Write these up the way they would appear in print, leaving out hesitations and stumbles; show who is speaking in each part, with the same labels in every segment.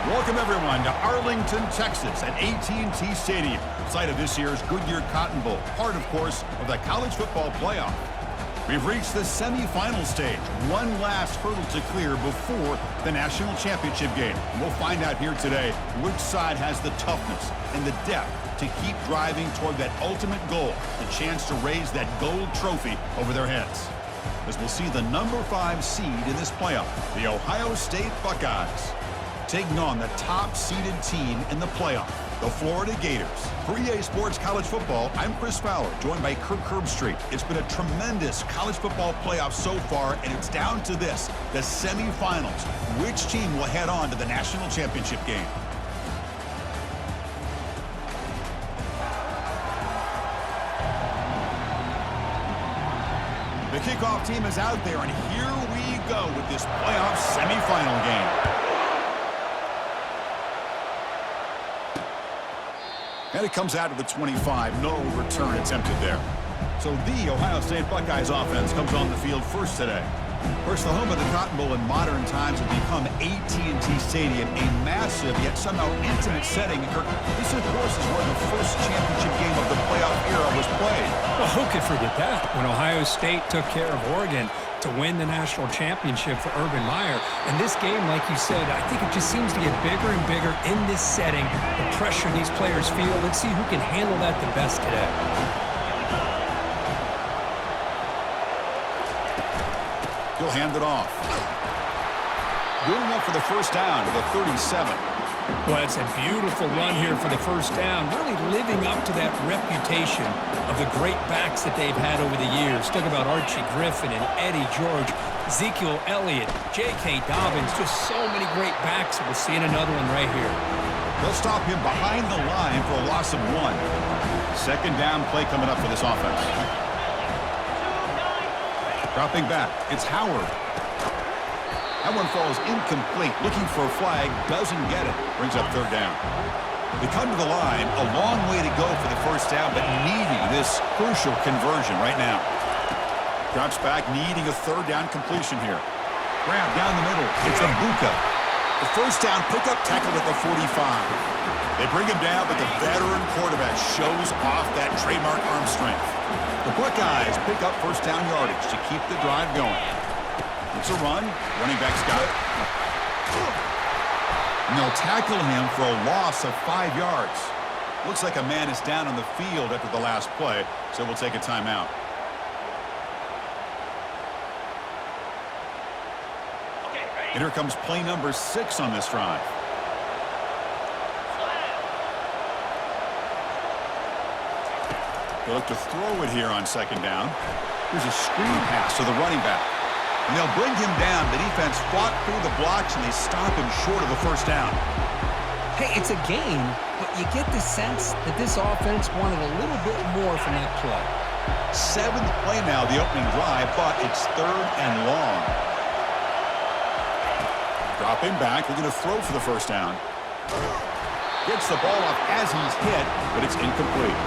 Speaker 1: Welcome, everyone, to Arlington, Texas at AT&T Stadium, site of this year's Goodyear Cotton Bowl, part, of course, of the college football playoff. We've reached the semifinal stage, one last hurdle to clear before the national championship game. And we'll find out here today which side has the toughness and the depth to keep driving toward that ultimate goal, the chance to raise that gold trophy over their heads. As we'll see the number 5 seed in this playoff, the Ohio State Buckeyes, taking on the top-seeded team in the playoff, the Florida Gators. For EA Sports College Football, I'm Chris Fowler, joined by Kirk Herbstreit. It's been a tremendous college football playoff so far, and it's down to this, the semifinals. Which team will head on to the national championship game? The kickoff team is out there, and here we go with this playoff semifinal game. And it comes out of the 25. No return attempted there. So the Ohio State Buckeyes offense comes on the field first today. Of course, the home of the Cotton Bowl in modern times has become AT&T Stadium, a massive yet somehow intimate setting. This, of course, is where the first championship game of the playoff era was played.
Speaker 2: Well, who could forget that? When Ohio State took care of Oregon to win the national championship for Urban Meyer. And this game, like you said, I think it just seems to get bigger and bigger in this setting. The pressure these players feel. Let's see who can handle that the best today.
Speaker 1: He'll hand it off. Going up for the first down to the 37.
Speaker 2: Well, it's a beautiful run here for the first down, really living up to that reputation of the great backs that they've had over the years. Talk about Archie Griffin and Eddie George, Ezekiel Elliott, J.K. Dobbins, just so many great backs. We'll see another one right here.
Speaker 1: They'll stop him behind the line for a loss of 1. Second down play coming up for this offense. Dropping back, it's Howard. That one falls incomplete. Looking for a flag, doesn't get it. Brings up third down. They come to the line, a long way to go for the first down, but needing this crucial conversion right now. Drops back, needing a third down completion here. Grab down the middle. It's Abuka. The first down pickup tackle at the 45. They bring him down, but the veteran quarterback shows off that trademark arm strength. The Buckeyes pick up first down yardage to keep the drive going. It's a run. Running back's got it. And they'll tackle him for a loss of 5 yards. Looks like a man is down on the field after the last play, so we'll take a timeout. And here comes play number 6 on this drive. They look to throw it here on second down. Here's a screen pass to the running back. And they'll bring him down. The defense fought through the blocks, and they stop him short of the first down.
Speaker 2: Hey, it's a game, but you get the sense that this offense wanted a little bit more from that play.
Speaker 1: 7th play now, the opening drive, but it's third and long. Dropping back, they're going to throw for the first down. Gets the ball off as he's hit, but it's incomplete.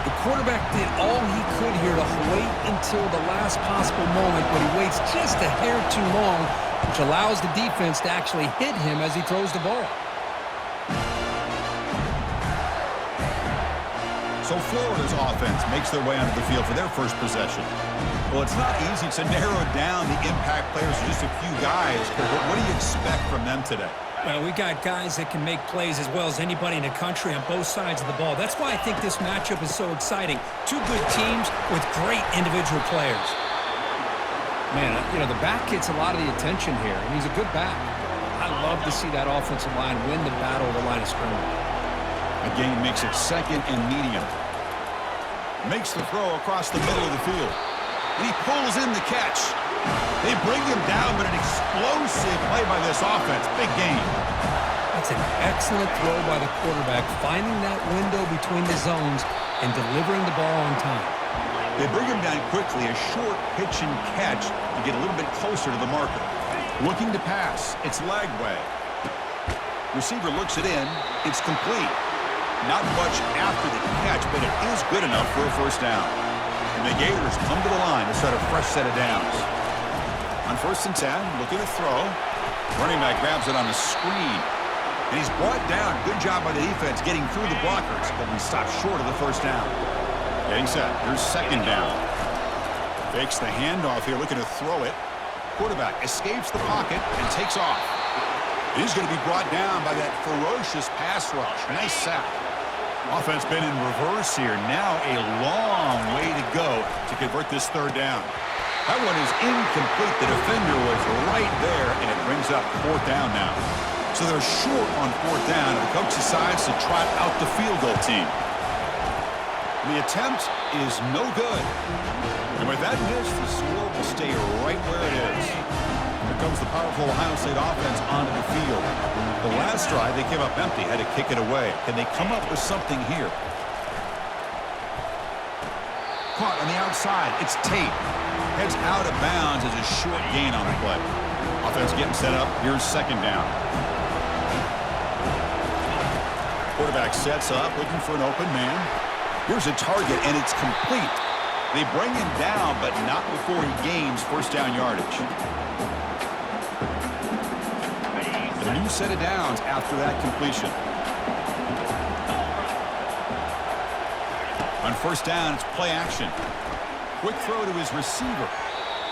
Speaker 2: The quarterback did all he could here to wait until the last possible moment, but he waits just a hair too long, which allows the defense to actually hit him as he throws the ball.
Speaker 1: So Florida's offense makes their way onto the field for their first possession. Well, it's not easy to narrow down the impact players to just a few guys, but what do you expect from them today?
Speaker 2: Well, we got guys that can make plays as well as anybody in the country on both sides of the ball. That's why I think this matchup is so exciting. 2 good teams with great individual players. Man, you know, the back gets a lot of the attention here, and he's a good back. I love to see that offensive line win the battle of the line of scrimmage.
Speaker 1: Again, makes it second and medium. Makes the throw across the middle of the field. And he pulls in the catch. They bring him down, but an explosive play by this offense. Big game.
Speaker 2: That's an excellent throw by the quarterback, finding that window between the zones and delivering the ball on time.
Speaker 1: They bring him down quickly, a short pitch and catch to get a little bit closer to the marker. Looking to pass. It's Lagway. Receiver looks it in. It's complete. Not much after the catch, but it is good enough for a first down. And the Gators come to the line to set a fresh set of downs. On 1st and 10, looking to throw. Running back grabs it on the screen. And he's brought down. Good job by the defense getting through the blockers, but he stopped short of the first down. Getting set. Here's second down. Fakes the handoff here, looking to throw it. Quarterback escapes the pocket and takes off. He's going to be brought down by that ferocious pass rush. Nice sack. Offense been in reverse here. Now a long way to go to convert this third down. That one is incomplete. The defender was right there, and it brings up fourth down now. So they're short on fourth down, and the coach decides to trot out the field goal team. The attempt is no good. And with that miss, the score will stay right where it is. Here comes the powerful Ohio State offense onto the field. The last drive, they came up empty, had to kick it away. Can they come up with something here? Caught on the outside. It's Tate. Heads out of bounds as a short gain on the play. Offense getting set up. Here's second down. Quarterback sets up, looking for an open man. Here's a target, and it's complete. They bring him down, but not before he gains first down yardage. A new set of downs after that completion. On first down, it's play action. Quick throw to his receiver.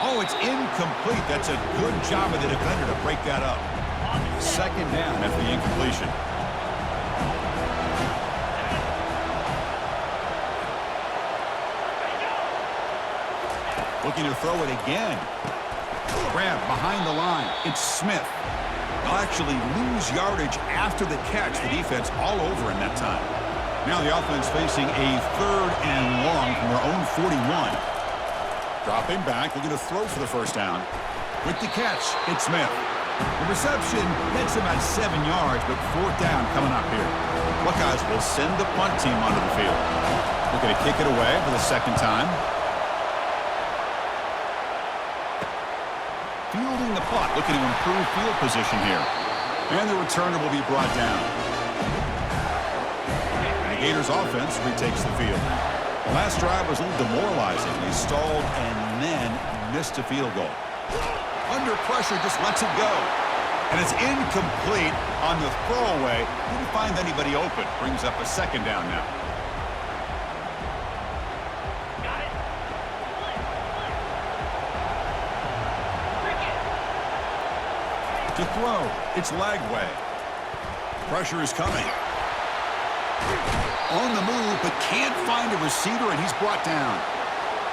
Speaker 1: Oh, it's incomplete. That's a good job of the defender to break that up. Second down after the incompletion. Looking to throw it again. Grab behind the line. It's Smith. They'll actually lose yardage after the catch. The defense all over him that time. Now the offense facing a third and long from their own 41. Dropping back, looking to throw for the first down. With the catch, it's Smith. The reception gets him at 7 yards, but fourth down coming up here. Buckeyes will send the punt team onto the field. Looking to kick it away for the second time. Fielding the punt, looking to improve field position here. And the returner will be brought down. And the Gators offense retakes the field. The last drive was a little demoralizing. They stalled and then missed a field goal. Under pressure, just lets it go. And it's incomplete on the throwaway. Didn't find anybody open. Brings up a second down now. To throw, it's Lagway. Pressure is coming. On the move, but can't find a receiver, and he's brought down.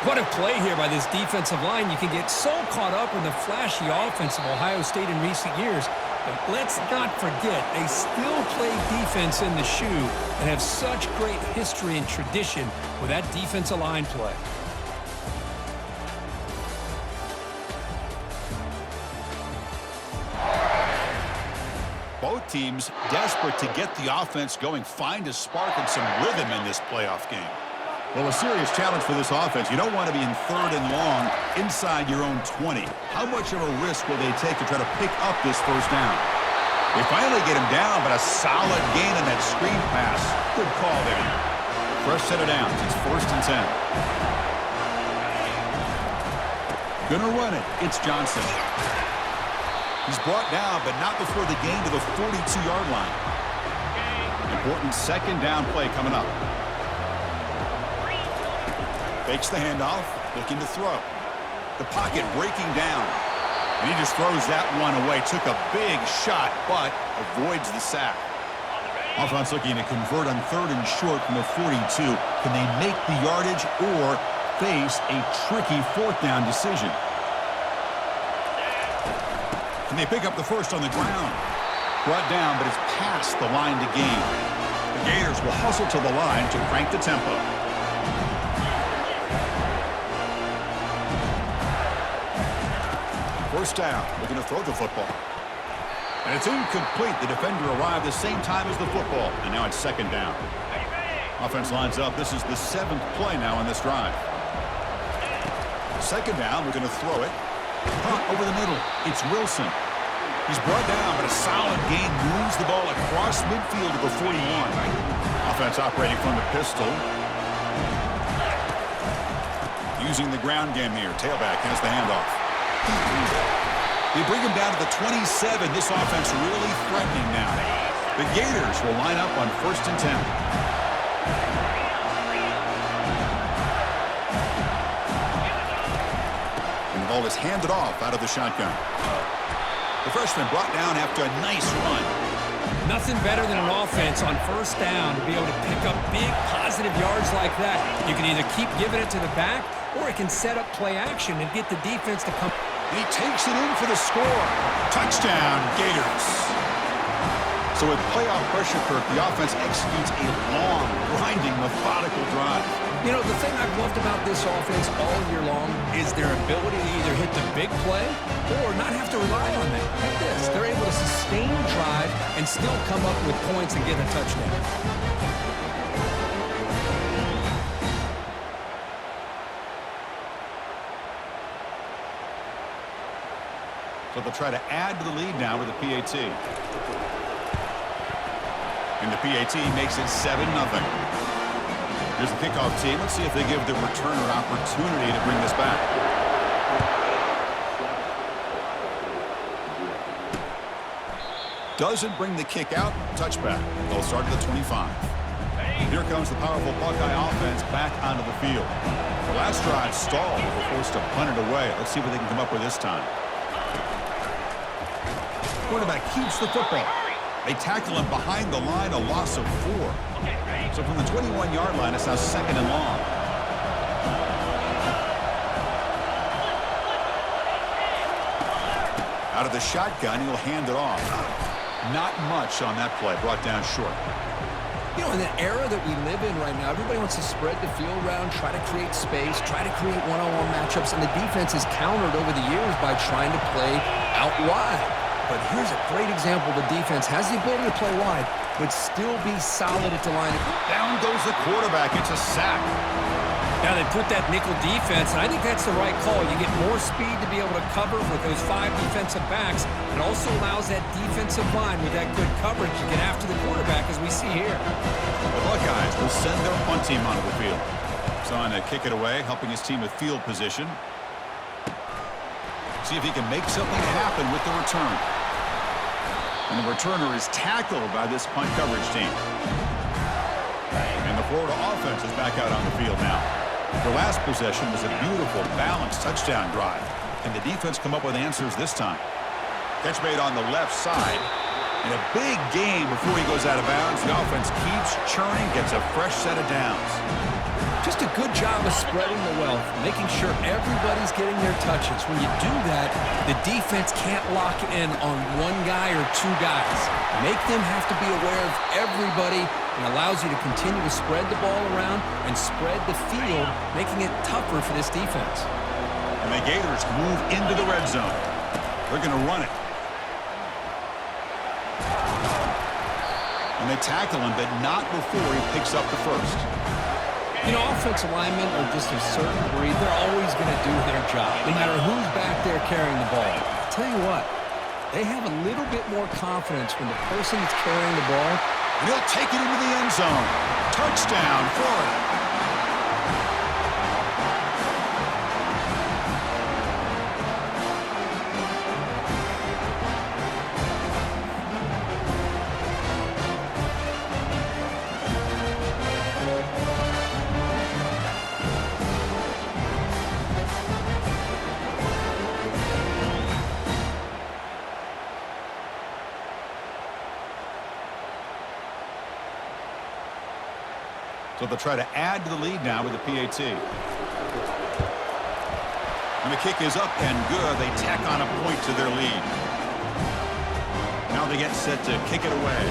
Speaker 2: What a play here by this defensive line. You can get so caught up in the flashy offense of Ohio State in recent years, but let's not forget, they still play defense in the shoe and have such great history and tradition with that defensive line play.
Speaker 1: Both teams desperate to get the offense going, find a spark and some rhythm in this playoff game. Well, a serious challenge for this offense. You don't want to be in third and long inside your own 20. How much of a risk will they take to try to pick up this first down? They finally get him down, but a solid gain on that screen pass. Good call there. Fresh set of downs. It's first and 10. Gonna run it. It's Johnson. He's brought down, but not before the gain to the 42-yard line. Important second down play coming up. Fakes the handoff, looking to throw. The pocket breaking down. And he just throws that one away. Took a big shot, but avoids the sack. Offense looking to convert on third and short from the 42. Can they make the yardage or face a tricky fourth down decision? Can they pick up the first on the ground? Brought down, but it's past the line to gain. The Gators will hustle to the line to crank the tempo. First down, looking to throw the football. And it's incomplete. The defender arrived the same time as the football, and now it's second down. Offense lines up. This is the 7th play now on this drive. Second down, we're going to throw it. Punt over the middle. It's Wilson. He's brought down, but a solid gain moves the ball across midfield to the 41. Offense operating from the pistol. Using the ground game here. Tailback has the handoff. They bring him down to the 27. This offense really threatening now. The Gators will line up on 1st and 10. And the ball is handed off out of the shotgun. The freshman brought down after a nice run.
Speaker 2: Nothing better than an offense on 1st down to be able to pick up big positive yards like that. You can either keep giving it to the back, or it can set up play action and get the defense to come.
Speaker 1: He takes it in for the score. Touchdown, Gators. So with playoff pressure, Kirk, the offense executes a long, grinding, methodical drive.
Speaker 2: You know, the thing I've loved about this offense all year long is their ability to either hit the big play or not have to rely on that. Like this. They're able to sustain drive and still come up with points and get a touchdown.
Speaker 1: So they'll try to add to the lead now with the PAT. And the PAT makes it 7-0. Here's the kickoff team. Let's see if they give the returner opportunity to bring this back. Doesn't bring the kick out. Touchback. They'll start at the 25. Here comes the powerful Buckeye offense back onto the field. The last drive stalled. They're forced to punt it away. Let's see what they can come up with this time. Quarterback keeps the football. They tackle him behind the line, a loss of 4. So from the 21-yard line, it's now 2nd and long. Out of the shotgun, he'll hand it off. Not much on that play, brought down short.
Speaker 2: You know, in the era that we live in right now, everybody wants to spread the field around, try to create space, try to create one-on-one matchups, and the defense is countered over the years by trying to play out wide. But here's a great example. The defense has the ability to play wide, but still be solid at the line.
Speaker 1: Down goes the quarterback. It's a sack.
Speaker 2: Now they put that nickel defense, and I think that's the right call. You get more speed to be able to cover with those 5 defensive backs. It also allows that defensive line with that good coverage to get after the quarterback, as we see here.
Speaker 1: The Buckeyes will send their punt team onto the field. Son to kick it away, helping his team with field position. See if he can make something happen with the return. And the returner is tackled by this punt coverage team. And the Florida offense is back out on the field now. Their last possession was a beautiful, balanced touchdown drive. Can the defense come up with answers this time? Catch made on the left side. And a big gain before he goes out of bounds. The offense keeps churning, gets a fresh set of downs.
Speaker 2: Just a good job of spreading the wealth, making sure everybody's getting their touches. When you do that, the defense can't lock in on one guy or 2 guys. Make them have to be aware of everybody, and allows you to continue to spread the ball around and spread the field, making it tougher for this defense.
Speaker 1: And the Gators move into the red zone. They're going to run it. And they tackle him, but not before he picks up the first.
Speaker 2: You know, offensive linemen are just a certain breed. They're always going to do their job, no matter who's back there carrying the ball. I'll tell you what, they have a little bit more confidence when the person that's carrying the ball.
Speaker 1: And he'll take it into the end zone. Touchdown, Florida. So they'll try to add to the lead now with the PAT. And the kick is up and good. They tack on a point to their lead. Now they get set to kick it away.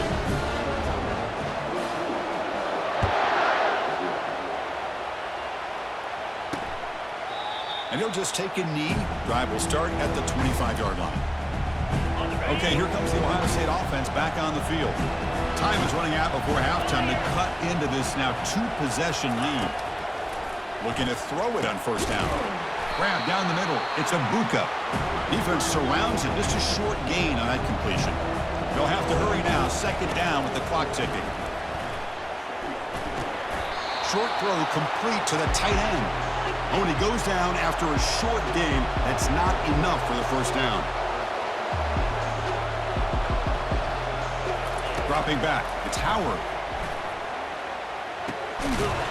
Speaker 1: And he'll just take a knee. Drive will start at the 25-yard line. Okay, here comes the Ohio State offense back on the field. Time is running out before halftime to cut into this now 2-possession lead. Looking to throw it on 1st down. Grab down the middle. It's a Buka. Defense surrounds him. Just a short gain on that completion. They'll have to hurry now. 2nd down with the clock ticking. Short throw complete to the tight end. Oh, and he goes down after a short gain. That's not enough for the 1st down. Dropping back. It's Howard.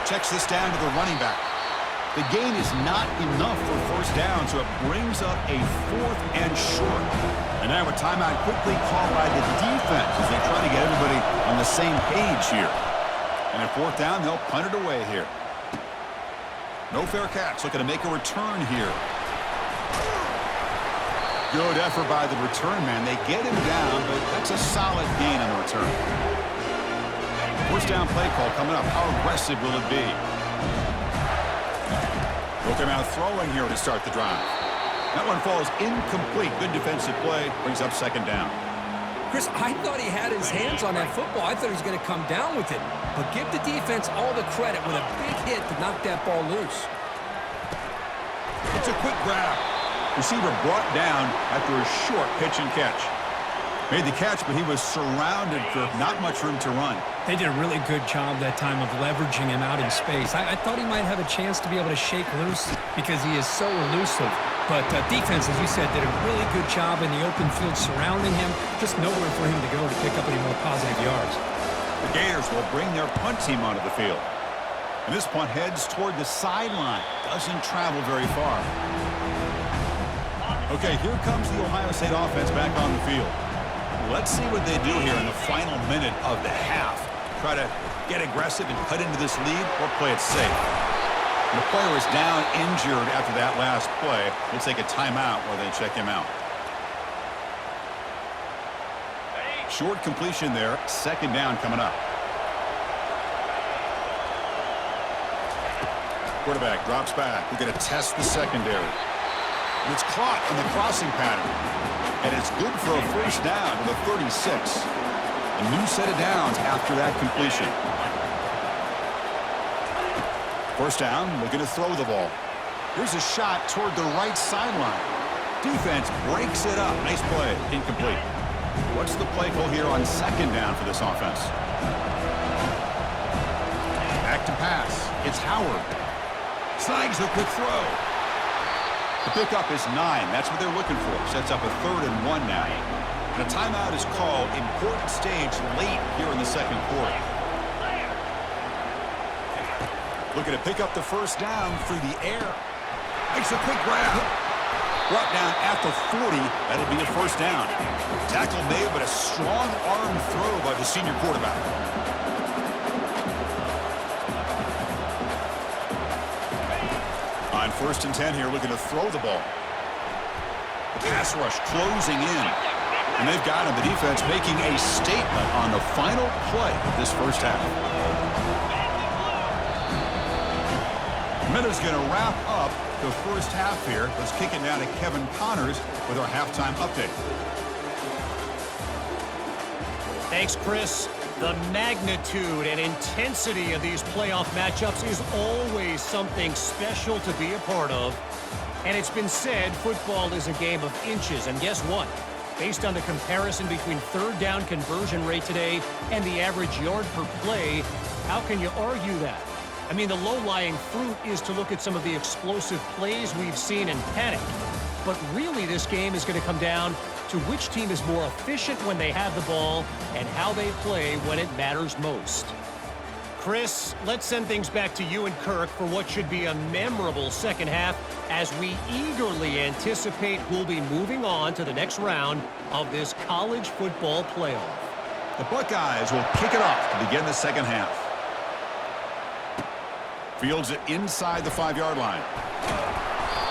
Speaker 1: Checks this down to the running back. The gain is not enough for first down, so it brings up a 4th and short. And now a timeout quickly called by the defense as they try to get everybody on the same page here. And at 4th down, they'll punt it away here. No fair catch. Looking to make a return here. Good effort by the return man. They get him down, but that's a solid gain on the return. First down play call coming up. How aggressive will it be? Looking out throwing here to start the drive. That one falls incomplete. Good defensive play. Brings up 2nd down.
Speaker 2: Chris, I thought he had his hands on that football. I thought he was going to come down with it. But give the defense all the credit with a big hit to knock that ball loose.
Speaker 1: It's a quick grab. Receiver brought down after a short pitch and catch. Made the catch, but he was surrounded for not much room to run.
Speaker 2: They did a really good job that time of leveraging him out in space. I thought he might have a chance to be able to shake loose because he is so elusive. But defense, as you said, did a really good job in the open field surrounding him. Just nowhere for him to go to pick up any more positive yards.
Speaker 1: The Gators will bring their punt team onto the field. And this punt heads toward the sideline. Doesn't travel very far. Okay, here comes the Ohio State offense back on the field. Let's see what they do here in the final minute of the half. Try to get aggressive and cut into this lead or play it safe. And the player is down injured after that last play. We'll take a timeout while they check him out. Short completion there. 2nd down coming up. Quarterback drops back. We're going to test the secondary. And it's caught on the crossing pattern. And it's good for a first down with a 36. A new set of downs after that completion. First down, looking to throw the ball. Here's a shot toward the right sideline. Defense breaks it up. Nice play. Incomplete. What's the play call here on 2nd down for this offense? Back to pass. It's Howard. Snags a quick throw. The pickup is 9. That's what they're looking for. Sets up a 3rd and 1 now. And a timeout is called. Important stage late here in the 2nd quarter. Looking to pick up the first down through the air. Makes a quick grab. Brought down at the 40. That'll be a first down. Tackle made, but a strong arm throw by the senior quarterback. On 1st and 10 here, looking to throw the ball. The pass rush closing in. And they've got him. The defense making a statement on the final play of this first half. Minute's going to wrap up the first half here. Let's kick it down to Kevin Connors with our halftime update.
Speaker 3: Thanks, Chris. The magnitude and intensity of these playoff matchups is always something special to be a part of. And it's been said football is a game of inches. And guess what? Based on the comparison between 3rd down conversion rate today and the average yard per play, how can you argue that? I mean, the low-lying fruit is to look at some of the explosive plays we've seen and panic. But really, this game is going to come down to which team is more efficient when they have the ball and how they play when it matters most. Chris, let's send things back to you and Kirk for what should be a memorable second half as we eagerly anticipate who'll be moving on to the next round of this college football playoff.
Speaker 1: The Buckeyes will kick it off to begin the second half. Fields it inside the 5-yard line.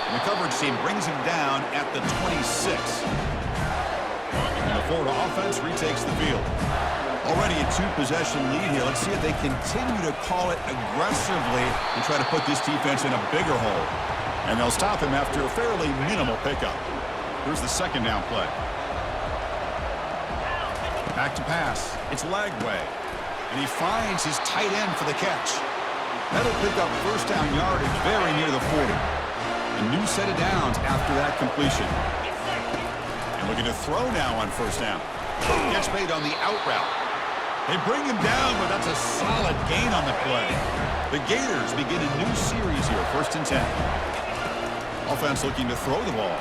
Speaker 1: And the coverage team brings him down at the 26. And the Florida offense retakes the field. Already a 2-possession lead here. Let's see if they continue to call it aggressively and try to put this defense in a bigger hole. And they'll stop him after a fairly minimal pickup. Here's the 2nd down play. Back to pass. It's Lagway. And he finds his tight end for the catch. That'll pick up first down yardage very near the 40. A new set of downs after that completion. And looking to throw now on first down. Catch made on the out route. They bring him down, but that's a solid gain on the play. The Gators begin a new series here, 1st and 10. Offense looking to throw the ball.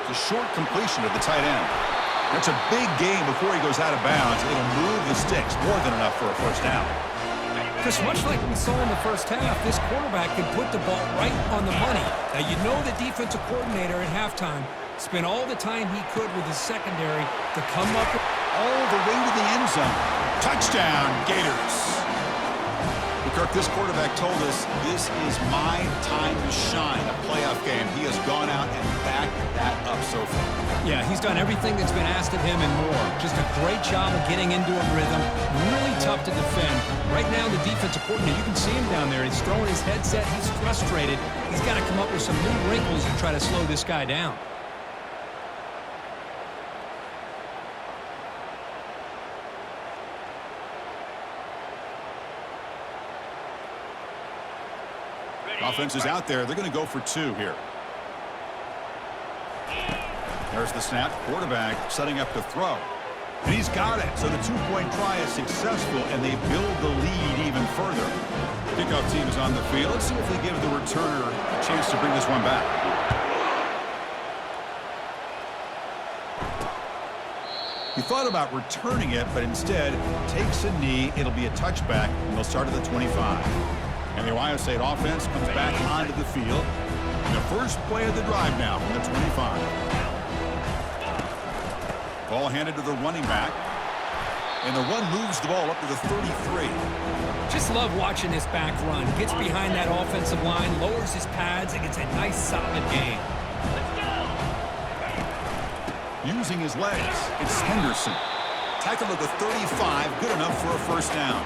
Speaker 1: It's a short completion of the tight end. That's a big gain before he goes out of bounds. It'll move the sticks, more than enough for a first down.
Speaker 2: Chris, much like we saw in the first half, this quarterback can put the ball right on the money. Now, you know the defensive coordinator at halftime spent all the time he could with his secondary to come up
Speaker 1: all the way to the end zone. Touchdown, Gators. Kirk, this quarterback told us this is my time to shine, a playoff game. He has gone out and backed that up so far.
Speaker 2: Yeah, he's done everything that's been asked of him and more. Just a great job of getting into a rhythm. Really tough to defend. Right now, the defensive coordinator, you can see him down there. He's throwing his headset. He's frustrated. He's got to come up with some new wrinkles and try to slow this guy down.
Speaker 1: Offense is out there. They're going to go for 2 here. There's the snap. Quarterback setting up to throw. And he's got it. So the 2-point try is successful, and they build the lead even further. Kickoff team is on the field. Let's see if they give the returner a chance to bring this one back. He thought about returning it, but instead takes a knee. It'll be a touchback, and they'll start at the 25. And the Ohio State offense comes back onto the field. And the first play of the drive now from the 25. Ball handed to the running back. And the run moves the ball up to the 33.
Speaker 2: Just love watching this back run. Gets behind that offensive line, lowers his pads, and gets a nice solid gain.
Speaker 1: Using his legs, it's Henderson. Tackled at the 35, good enough for a first down.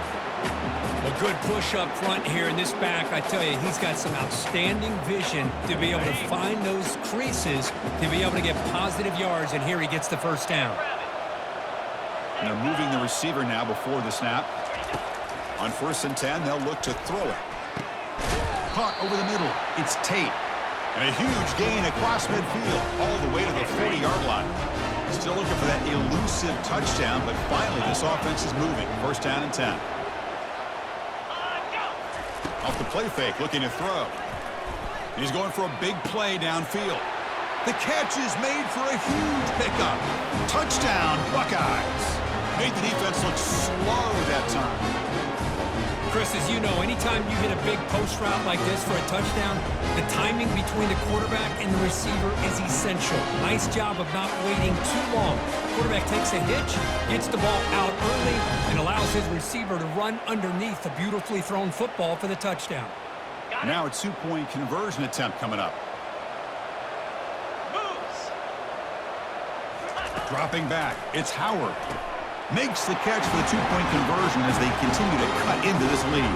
Speaker 2: A good push up front here in this back. I tell you, he's got some outstanding vision to be able to find those creases, to be able to get positive yards, and here he gets the first down.
Speaker 1: And they're moving the receiver now before the snap. On 1st and 10, they'll look to throw it. Caught over the middle. It's Tate. And a huge gain across midfield, all the way to the 40-yard line. Still looking for that elusive touchdown, but finally this offense is moving. 1st down and 10. Off the play fake, looking to throw. He's going for a big play downfield. The catch is made for a huge pickup. Touchdown, Buckeyes. Made the defense look slow that time.
Speaker 2: Chris, as you know, anytime you hit a big post route like this for a touchdown, the timing between the quarterback and the receiver is essential. Nice job of not waiting too long. Quarterback takes a hitch, gets the ball out early, and allows his receiver to run underneath the beautifully thrown football for the touchdown.
Speaker 1: Now a 2-point conversion attempt coming up. Dropping back, it's Howard. Makes the catch for the 2-point conversion as they continue to cut into this lead.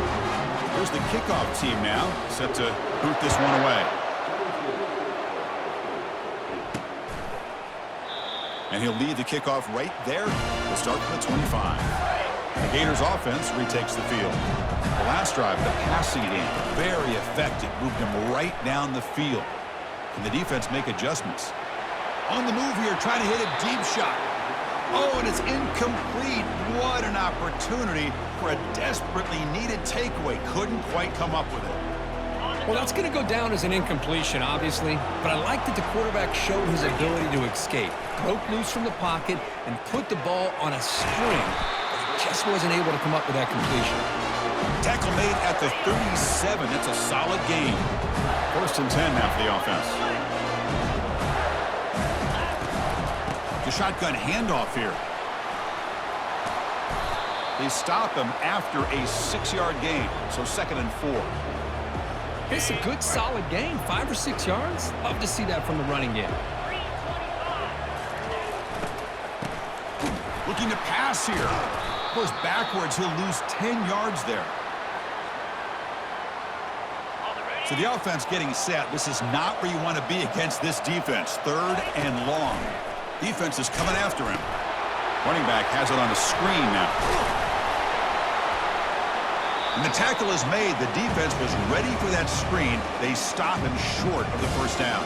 Speaker 1: Here's the kickoff team now, set to boot this one away. And he'll lead the kickoff right there. We'll start from the 25. The Gators offense retakes the field. The last drive, the passing game, very effective. Moved him right down the field. Can the defense make adjustments? On the move here, trying to hit a deep shot. Oh, and it's incomplete. What an opportunity for a desperately needed takeaway. Couldn't quite come up with it.
Speaker 2: Well, that's going to go down as an incompletion, obviously, but I like that the quarterback showed his ability to escape. Broke loose from the pocket and put the ball on a string, but he just wasn't able to come up with that completion.
Speaker 1: Tackle made at the 37. That's a solid gain. 1st and 10 now for the offense. The shotgun handoff here. They stop him after a 6-yard gain, so 2nd and 4.
Speaker 2: It's a good, solid gain, 5 or 6 yards. Love to see that from the running game.
Speaker 1: Looking to pass here. Goes backwards, he'll lose 10 yards there. So the offense getting set. This is not where you want to be against this defense. 3rd and long. Defense is coming after him. Running back has it on a screen now. And the tackle is made. The defense was ready for that screen. They stop him short of the first down.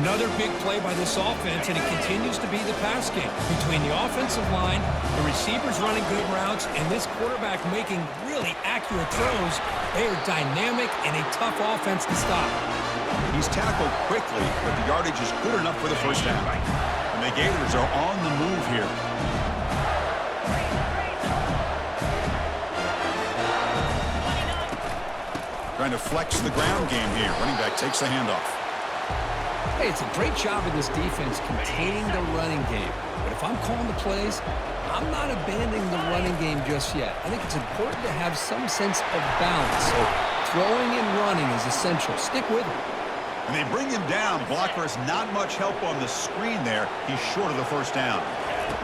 Speaker 2: Another big play by this offense, and it continues to be the pass game. Between the offensive line, the receivers running good routes, and this quarterback making really accurate throws, they are dynamic and a tough offense to stop.
Speaker 1: He's tackled quickly, but the yardage is good enough for the first down. And And the Gators are on the move here. Trying to flex the ground game here. Running back takes the handoff.
Speaker 2: Hey, it's a great job of this defense containing the running game. But if I'm calling the plays, I'm not abandoning the running game just yet. I think it's important to have some sense of balance. So throwing and running is essential. Stick with it.
Speaker 1: And they bring him down. Blockers not much help on the screen there. He's short of the first down.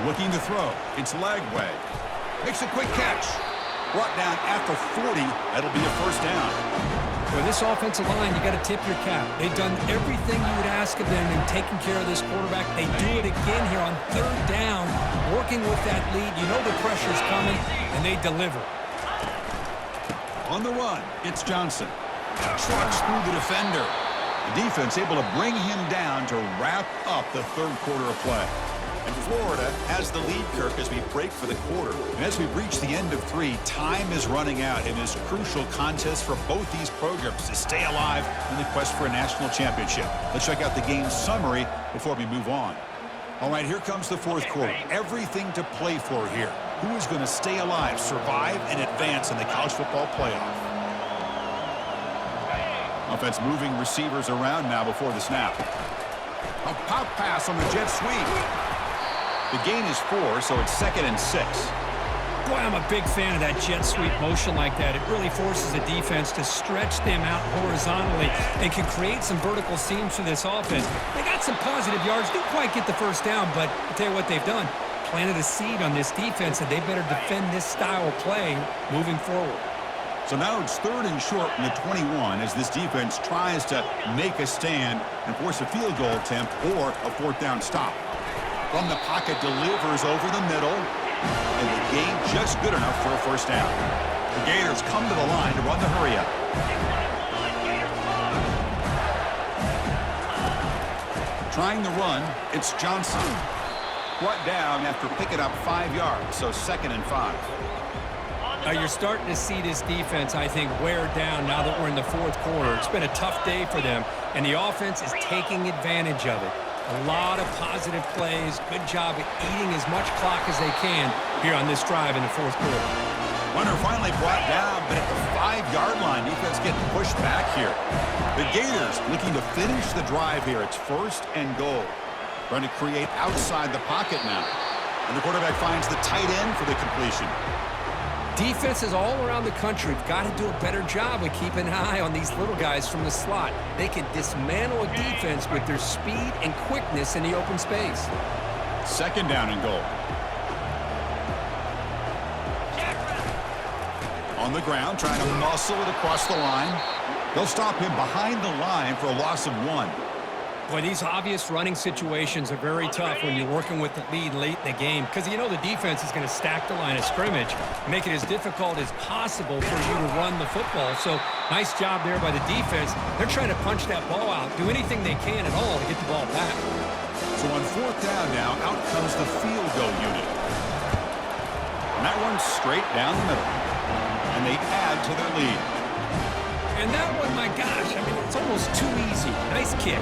Speaker 1: Looking to throw. It's leg way. Makes a quick catch. Brought down at the 40. That'll be a first down.
Speaker 2: For this offensive line, you got to tip your cap. They've done everything you would ask of them in taking care of this quarterback. They do it again here on third down, working with that lead. You know the pressure's coming, and they deliver.
Speaker 1: On the run, it's Johnson. Trucks through the defender. The defense able to bring him down to wrap up the third quarter of play. And Florida has the lead, Kirk, as we break for the quarter. And as we reach the end of 3, time is running out in this crucial contest for both these programs to stay alive in the quest for a national championship. Let's check out the game summary before we move on. All right, here comes the fourth quarter. Everything to play for here. Who is going to stay alive, survive, and advance in the college football playoff? Offense moving receivers around now before the snap. A pop pass on the jet sweep. The gain is 4, so it's 2nd and 6.
Speaker 2: Boy, I'm a big fan of that jet sweep motion like that. It really forces the defense to stretch them out horizontally and can create some vertical seams for this offense. They got some positive yards. Didn't quite get the first down, but I'll tell you what they've done. Planted a seed on this defense, and they better defend this style of play moving forward.
Speaker 1: So now it's 3rd and short from the 21 as this defense tries to make a stand and force a field goal attempt or a 4th down stop. From the pocket, delivers over the middle, and the gain just good enough for a first down. The Gators come to the line to run the hurry-up. Trying the run, it's Johnson. Brought down after picking up 5 yards, so 2nd and 5.
Speaker 2: Now you're starting to see this defense, I think, wear down now that we're in the fourth quarter. It's been a tough day for them, and the offense is taking advantage of it. A lot of positive plays. Good job at eating as much clock as they can here on this drive in the fourth quarter.
Speaker 1: Runner finally brought down, but at the 5-yard line, defense getting pushed back here. The Gators looking to finish the drive here. It's 1st and goal. Trying to create outside the pocket now. And the quarterback finds the tight end for the completion.
Speaker 2: Defenses all around the country have got to do a better job of keeping an eye on these little guys from the slot. They can dismantle a defense with their speed and quickness in the open space.
Speaker 1: 2nd down and goal. On the ground, trying to muscle it across the line. They'll stop him behind the line for a loss of 1.
Speaker 2: Boy, these obvious running situations are very tough when you're working with the lead late in the game because you know the defense is going to stack the line of scrimmage, make it as difficult as possible for you to run the football. So nice job there by the defense. They're trying to punch that ball out, do anything they can at all to get the ball back.
Speaker 1: So on 4th down now, out comes the field goal unit. And that one's straight down the middle. And they add to their lead.
Speaker 2: And that one, my gosh, I mean, it's almost too easy. Nice kick.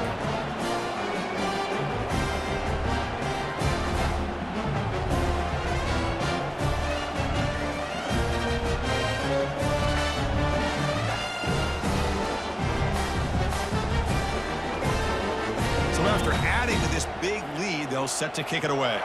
Speaker 1: After adding to this big lead, they'll set to kick it away.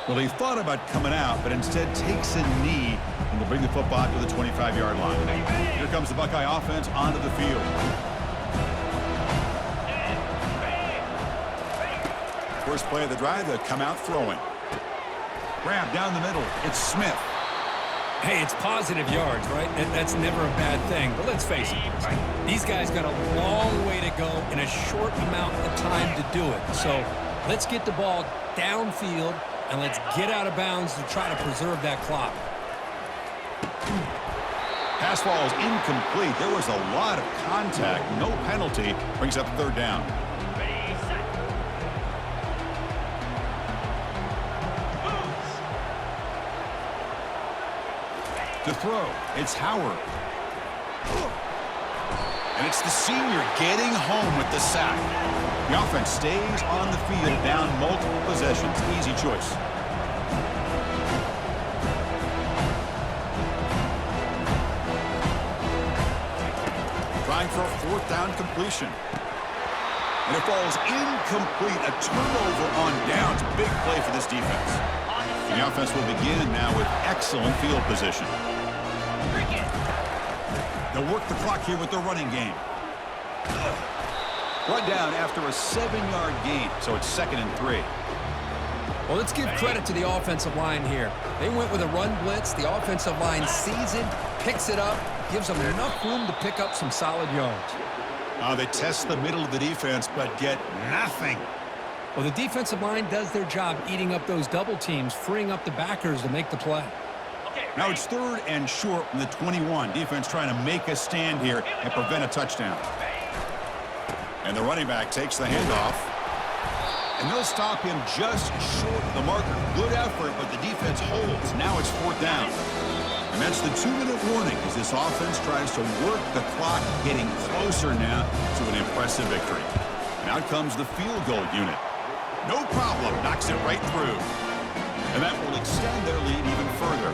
Speaker 1: Well, he thought about coming out, but instead takes a knee and will bring the football to the 25-yard line. Here comes the Buckeye offense onto the field. First play of the drive, they'll come out throwing. Grab down the middle. It's Smith.
Speaker 2: Hey, it's positive yards, right? That's never a bad thing. But let's face it, these guys got a long way to go in a short amount of time to do it. So let's get the ball downfield, and let's get out of bounds to try to preserve that clock.
Speaker 1: Pass ball is incomplete. There was a lot of contact. No penalty. Brings up 3rd down. To throw, it's Howard. And it's the senior getting home with the sack. The offense stays on the field down multiple possessions. Easy choice. Trying for a fourth down completion. And it falls incomplete. A turnover on downs. Big play for this defense. And the offense will begin now with excellent field position. They'll work the clock here with their running game. Run down after a 7-yard gain, so it's 2nd and 3.
Speaker 2: Well, let's give credit to the offensive line here. They went with a run blitz. The offensive line sees it, picks it up, gives them enough room to pick up some solid yards.
Speaker 1: They test the middle of the defense, but get nothing.
Speaker 2: Well, the defensive line does their job eating up those double teams, freeing up the backers to make the play.
Speaker 1: Now it's 3rd and short from the 21. Defense trying to make a stand here and prevent a touchdown. And the running back takes the handoff. And they'll stop him just short of the marker. Good effort, but the defense holds. Now it's 4th down. And that's the 2-minute warning as this offense tries to work the clock, getting closer now to an impressive victory. And out comes the field goal unit. No problem. Knocks it right through. And that will extend their lead even further.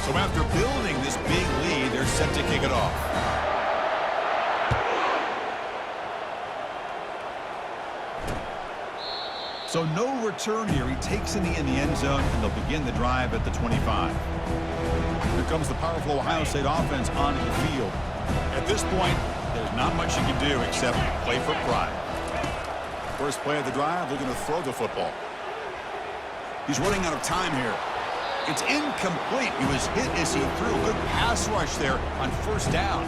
Speaker 1: So after building this big lead, they're set to kick it off. So no return here. He takes it in the end zone, and they'll begin the drive at the 25. Here comes the powerful Ohio State offense onto the field. At this point, there's not much you can do except play for pride. First play of the drive, they're going to throw the football. He's running out of time here. It's incomplete. He was hit as he threw. Good pass rush there on 1st down.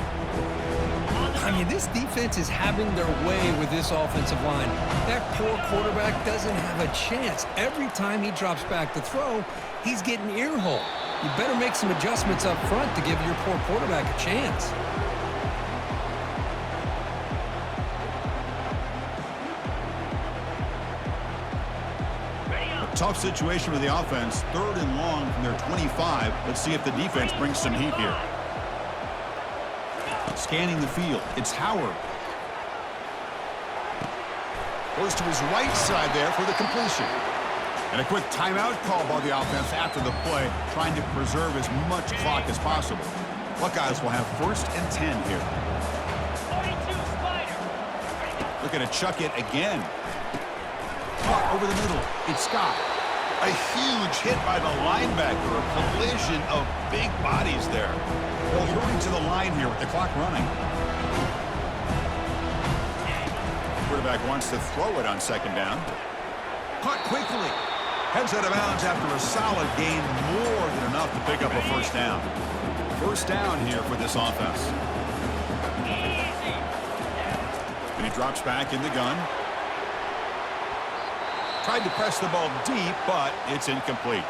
Speaker 2: I mean, this defense is having their way with this offensive line. That poor quarterback doesn't have a chance. Every time he drops back to throw, he's getting ear-hole. You better make some adjustments up front to give your poor quarterback a chance.
Speaker 1: Tough situation for the offense. 3rd and long from their 25. Let's see if the defense brings some heat here. Scanning the field. It's Howard. Goes to his right side there for the completion. And a quick timeout call by the offense after the play, trying to preserve as much clock as possible. Buckeyes will have 1st and 10 here. Looking to chuck it again. Caught over the middle. It's Scott. A huge hit by the linebacker. A collision of big bodies there. They'll hurry to the line here with the clock running. Quarterback wants to throw it on 2nd down. Caught quickly. Heads out of bounds after a solid gain. More than enough to pick up a 1st down. 1st down here for this offense. And he drops back in the gun. Tried to press the ball deep, but it's incomplete.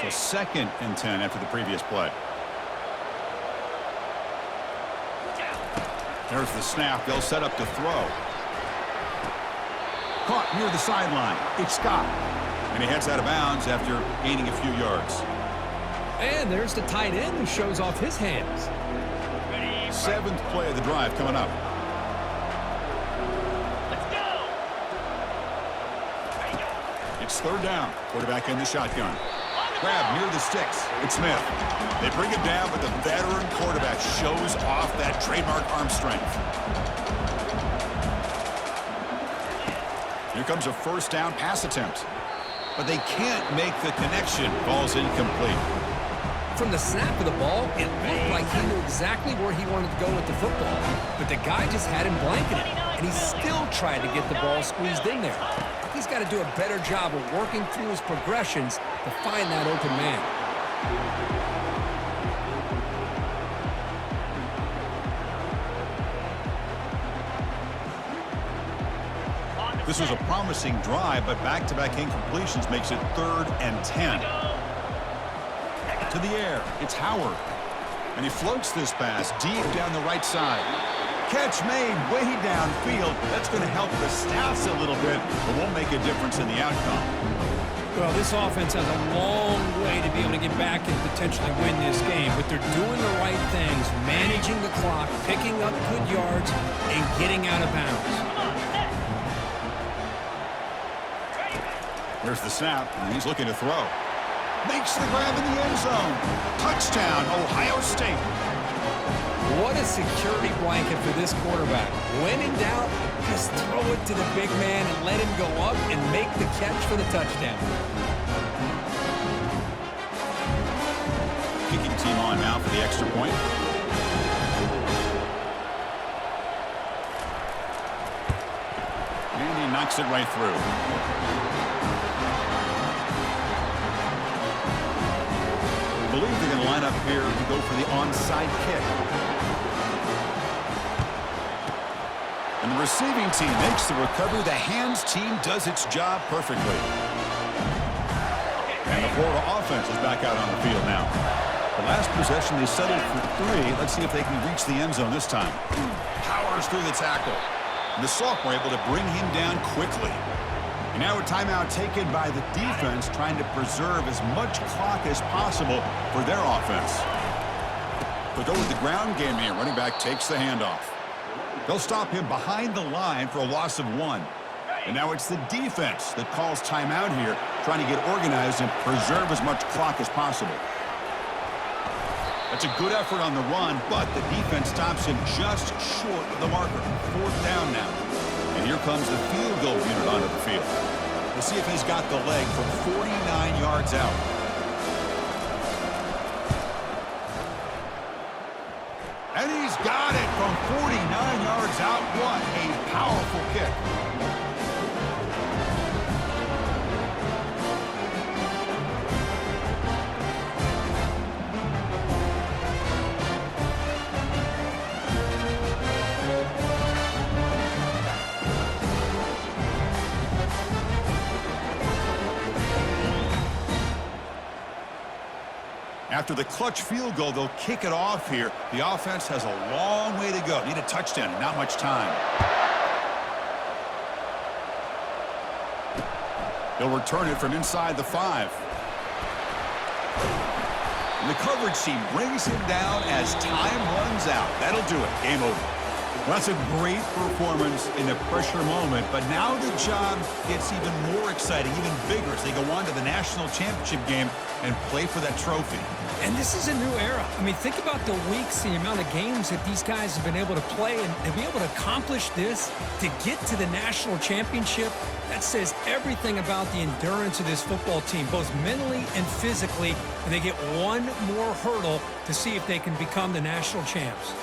Speaker 1: So 2nd and 10 after the previous play. There's the snap. They'll set up to throw. Caught near the sideline. It's Scott. And he heads out of bounds after gaining a few yards.
Speaker 2: And there's the tight end who shows off his hands.
Speaker 1: 7th play of the drive coming up. It's 3rd down. Quarterback in the shotgun. Grab near the sticks. It's Smith. They bring him down, but the veteran quarterback shows off that trademark arm strength. Here comes a 1st down pass attempt. But they can't make the connection. Ball's incomplete.
Speaker 2: From the snap of the ball, it looked like he knew exactly where he wanted to go with the football. But the guy just had him blanketed, and he still tried to get the ball squeezed in there. He's got to do a better job of working through his progressions to find that open man.
Speaker 1: This was a promising drive, but back-to-back incompletions makes it 3rd and 10. To the air, it's Howard. And he floats this pass deep down the right side. Catch made way downfield. That's going to help the stats a little bit, but won't make a difference in the outcome.
Speaker 2: Well, this offense has a long way to be able to get back and potentially win this game, but they're doing the right things, managing the clock, picking up good yards, and getting out of bounds.
Speaker 1: Here's the snap, and he's looking to throw. Makes the grab in the end zone. Touchdown, Ohio State.
Speaker 2: What a security blanket for this quarterback. When in doubt, just throw it to the big man and let him go up and make the catch for the touchdown.
Speaker 1: Kicking team on now for the extra point. And he knocks it right through. I believe they're going to line up here to go for the onside kick. And the receiving team makes the recovery. The hands team does its job perfectly. And the Florida offense is back out on the field now. The last possession, they settled for 3. Let's see if they can reach the end zone this time. Powers through the tackle. And the sophomore able to bring him down quickly. And now a timeout taken by the defense, trying to preserve as much clock as possible for their offense. But go with the ground game here. Running back takes the handoff. They'll stop him behind the line for a loss of 1. And now it's the defense that calls timeout here, trying to get organized and preserve as much clock as possible. That's a good effort on the run, but the defense stops him just short of the marker. 4th down now. And here comes the field goal unit onto the field. We'll see if he's got the leg from 49 yards out. And he's got it from 49 yards out. What a powerful kick. After the clutch field goal, they'll kick it off here. The offense has a long way to go. Need a touchdown and not much time. They'll return it from inside the 5. And the coverage team brings him down as time runs out. That'll do it. Game over. Well, that's a great performance in a pressure moment, but now the job gets even more exciting, even bigger as they go on to the national championship game and play for that trophy.
Speaker 2: And this is a new era. I mean, think about the weeks, the amount of games that these guys have been able to play, and to be able to accomplish this, to get to the national championship, that says everything about the endurance of this football team, both mentally and physically, and they get one more hurdle to see if they can become the national champs.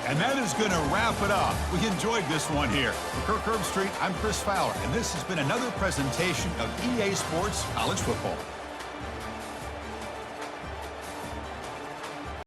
Speaker 1: And that is going to wrap it up. We enjoyed this one here. For Kirk Herbstreit, I'm Chris Fowler, and this has been another presentation of EA Sports College Football.